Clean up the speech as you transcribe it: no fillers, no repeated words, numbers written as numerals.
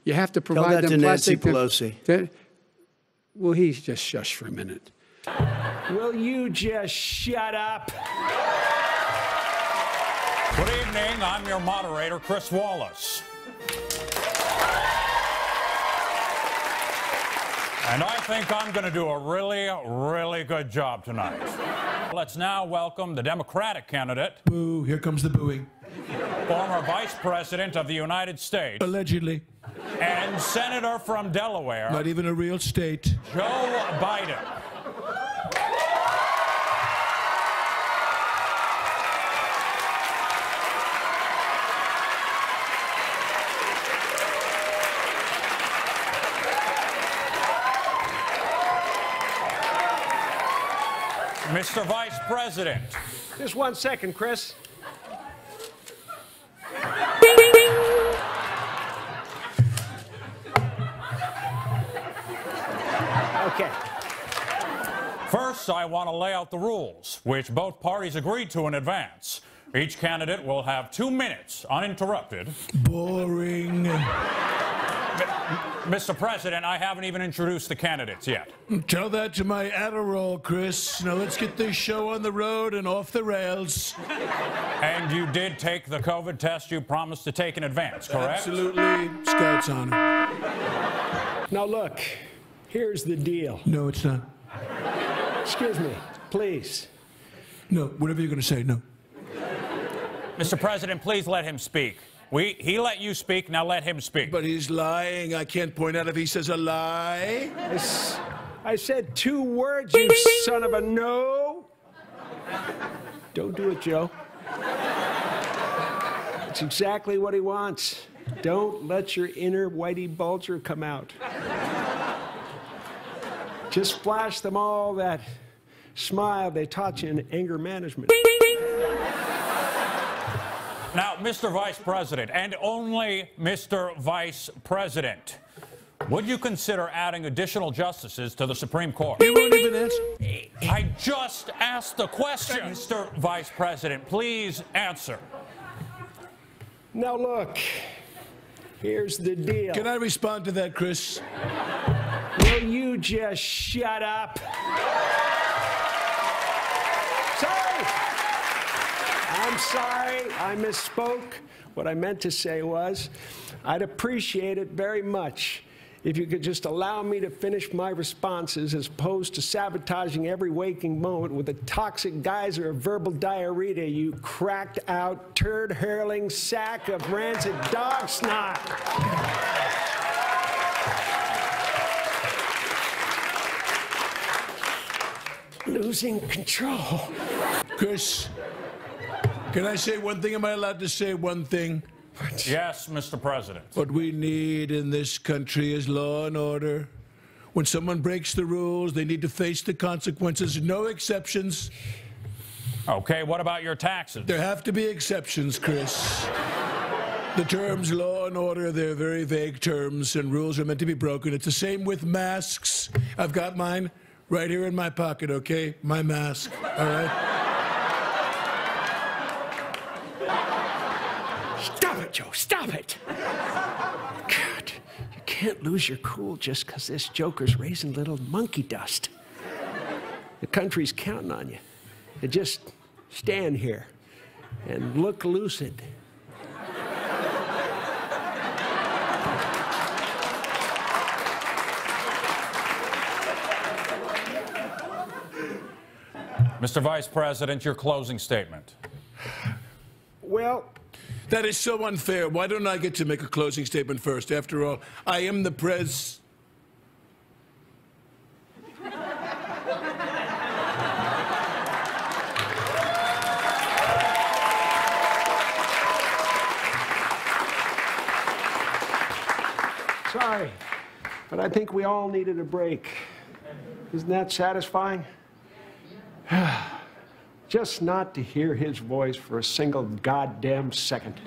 You have to provide Tell that them to plastic. Nancy Pelosi. Will he just shush for a minute? Will you just shut up? Good evening. I'm your moderator, Chris Wallace. And I think I'm going to do a really, really good job tonight. Let's now welcome the Democratic candidate. Boo, here comes the booing. Former Vice President of the United States. Allegedly. And Senator from Delaware. Not even a real state. Joe Biden. Mr. Vice President. Just 1 second, Chris. Okay. First, I want to lay out the rules, which both parties agreed to in advance. Each candidate will have 2 minutes, uninterrupted. Boring. Mr. President, I haven't even introduced the candidates yet. Tell that to my Adderall, Chris. Now let's get this show on the road and off the rails. And you did take the COVID test you promised to take in advance, correct? Absolutely. Scout's honor. Now, look, here's the deal. No, it's not. Excuse me, please. No, whatever you're going to say, no. Mr. President, please let him speak. He let you speak, now let him speak. But he's lying. I can't point out if he says a lie. I said 2 words, you son of a no. Don't do it, Joe. It's exactly what he wants. Don't let your inner Whitey Bulger come out. Just flash them all that smile they taught you in anger management. Now, Mr. Vice President, and only Mr. Vice President, would you consider adding additional justices to the Supreme Court? He won't even answer. I just asked the question. Mr. Vice President, please answer. Now, look, here's the deal. Can I respond to that, Chris? Will you just shut up? I'm sorry, I misspoke. What I meant to say was, I'd appreciate it very much if you could just allow me to finish my responses as opposed to sabotaging every waking moment with a toxic geyser of verbal diarrhea, you cracked out, turd-hurling sack of rancid dog snot. Losing control. Chris, can I say one thing? Am I allowed to say one thing? Yes, Mr. President. What we need in this country is law and order. When someone breaks the rules, they need to face the consequences. No exceptions. Okay, what about your taxes? There have to be exceptions, Chris. The terms law and order, they're very vague terms, and rules are meant to be broken. It's the same with masks. I've got mine right here in my pocket, okay? My mask, all right? Stop it, Joe, stop it! God, you can't lose your cool just because this joker's raising little monkey dust. The country's counting on you. You just stand here and look lucid. Mr. Vice President, your closing statement. Well, that is so unfair. Why don't I get to make a closing statement first? After all, I am the pres... Sorry, but I think we all needed a break. Isn't that satisfying? Just not to hear his voice for a single goddamn second.